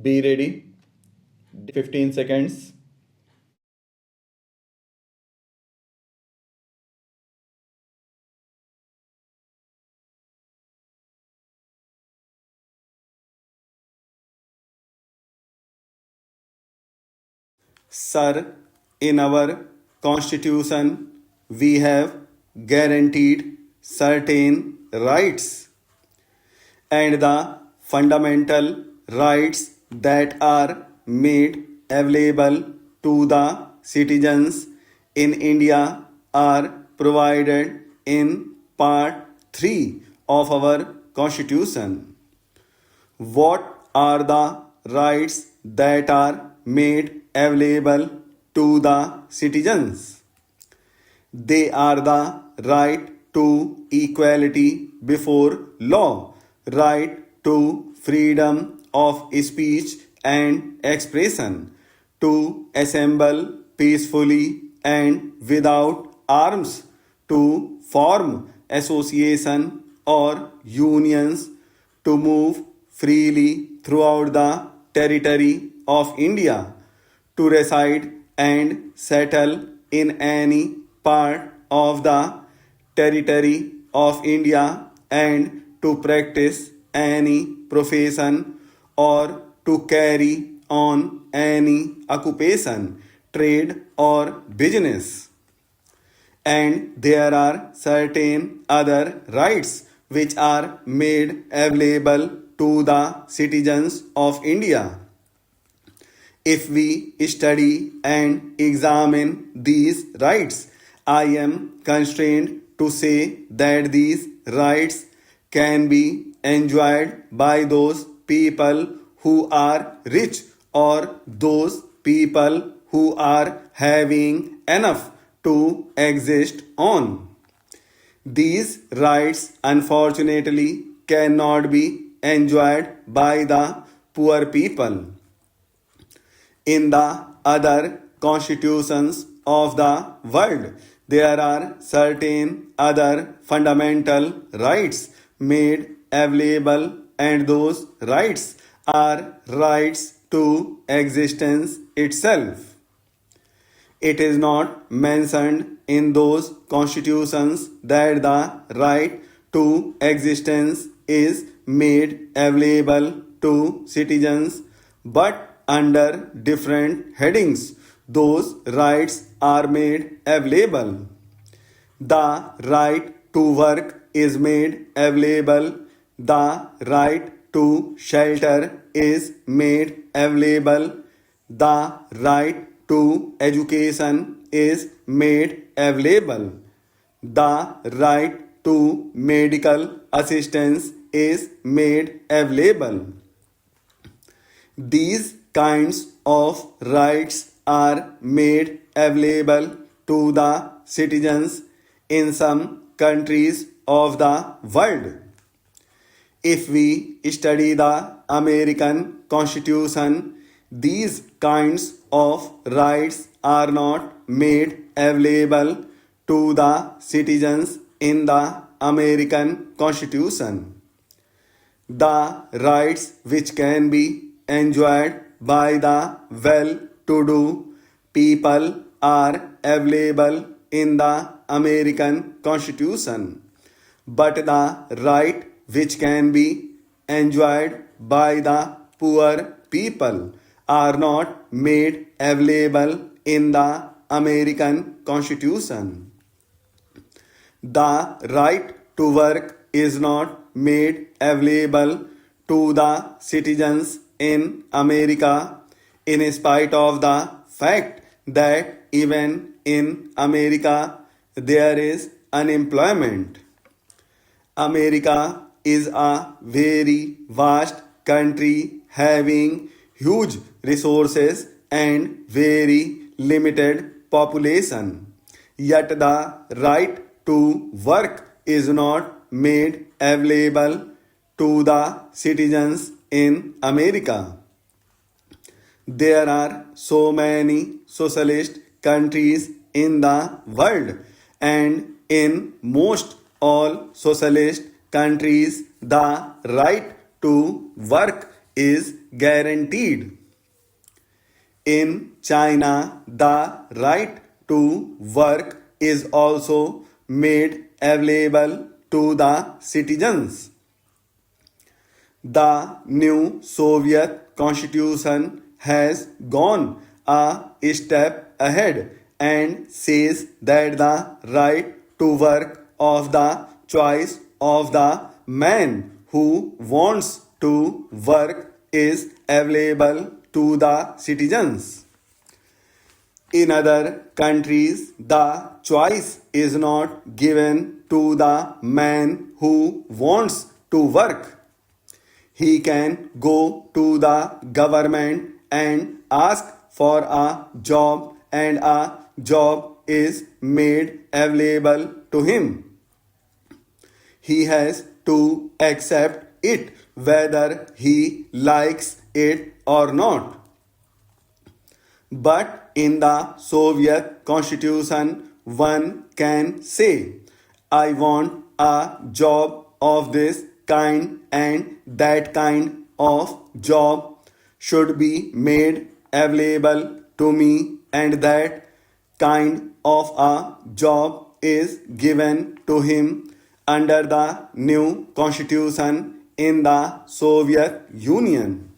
Be ready. 15 seconds. Sir, in our constitution, we have guaranteed certain rights, and the fundamental rights that are made available to the citizens in India are provided in Part 3 of our Constitution. What are the rights that are made available to the citizens? They are the right to equality before law, right to freedom of speech and expression, to assemble peacefully and without arms, to form association or unions, to move freely throughout the territory of India, to reside and settle in any part of the territory of India, and to practice any profession or to carry on any occupation, trade, or business. And there are certain other rights which are made available to the citizens of India. If we study and examine these rights, I am constrained to say that these rights can be enjoyed by those people who are rich or those people who are having enough to exist on. These rights, unfortunately, cannot be enjoyed by the poor people. In the other constitutions of the world, there are certain other fundamental rights made available, and those rights are rights to existence itself. It is not mentioned in those constitutions that the right to existence is made available to citizens, but under different headings, those rights are made available. The right to work is made available. The right to shelter is made available. The right to education is made available. The right to medical assistance is made available. These kinds of rights are made available to the citizens in some countries of the world. If we study the American Constitution, these kinds of rights are not made available to the citizens in the American Constitution. The rights which can be enjoyed by the well to do people are available in the American Constitution, but the right which can be enjoyed by the poor people are not made available in the American Constitution. The right to work is not made available to the citizens in America, in spite of the fact that even in America there is unemployment. America is a very vast country having huge resources and very limited population. Yet the right to work is not made available to the citizens in America. There are so many socialist countries in the world, and in most all socialist countries, the right to work is guaranteed. In China, the right to work is also made available to the citizens. The new Soviet constitution has gone a step ahead and says that the right to work of the choice of the man who wants to work is available to the citizens. In other countries, the choice is not given to the man who wants to work. He can go to the government and ask for a job, and a job is made available to him. He has to accept it whether he likes it or not. But in the Soviet constitution, one can say, I want a job of this kind, and that kind of job should be made available to me, and that kind of a job is given to him under the new constitution in the Soviet Union.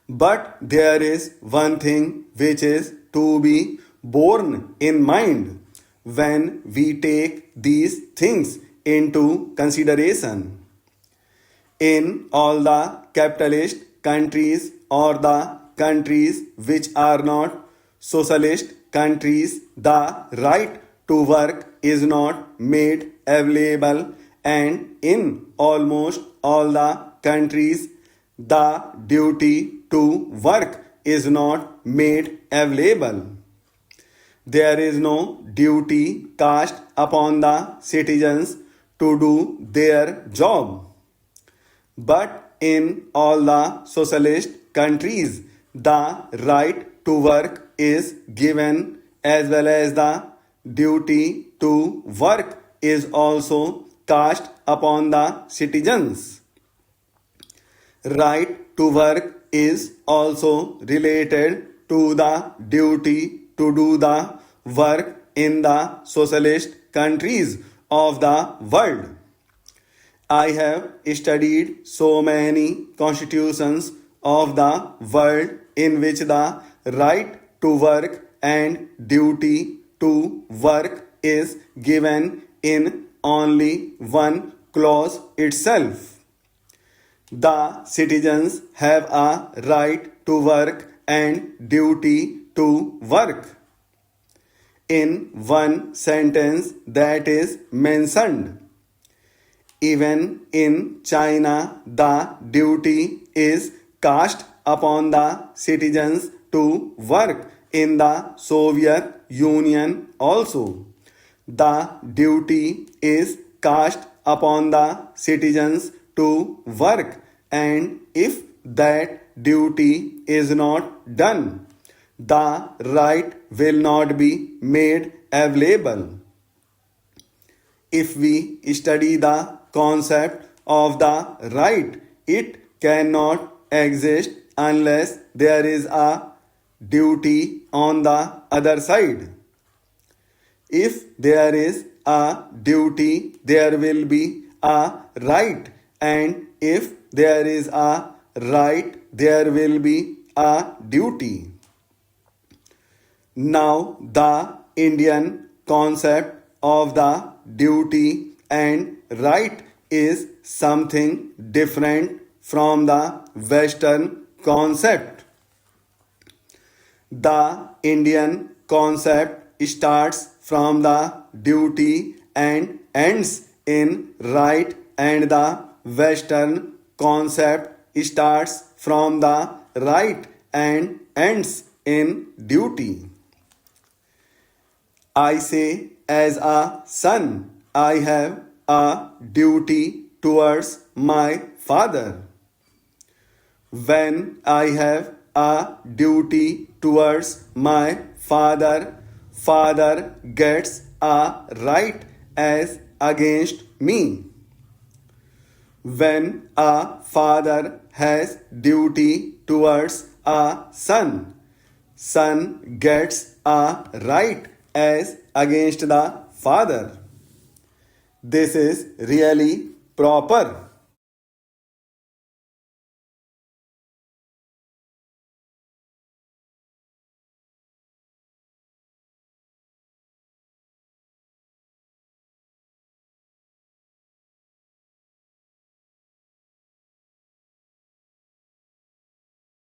But there is one thing which is to be borne in mind when we take these things into consideration. In all the capitalist countries or the countries which are not socialist countries, the right to work is not made available, and in almost all the countries, the duty to work is not made available. There is no duty cast upon the citizens to do their job. But in all the socialist countries, the right to work is given, as well as the duty to work is also cast upon the citizens. Right to work is also related to the duty to do the work in the socialist countries of the world. I have studied so many constitutions of the world in which the right to work and duty to work is given in only one clause itself. The citizens have a right to work and duty to work. In one sentence that is mentioned. Even in China, the duty is cast upon the citizens to work. In the Soviet Union also, the duty is cast upon the citizens to work, and if that duty is not done, the right will not be made available. If we study the concept of the right, it cannot exist unless there is a duty on the other side. If there is a duty, there will be a right, and if there is a right, there will be a duty. Now, the Indian concept of the duty and right is something different from the Western concept. The Indian concept starts from the duty and ends in right, and the Western concept starts from the right and ends in duty. I say, as a son, I have a duty towards my father. When I have a duty towards my father, father gets a right as against me. when a father has duty towards a son, son gets a right as against the father. This is really proper.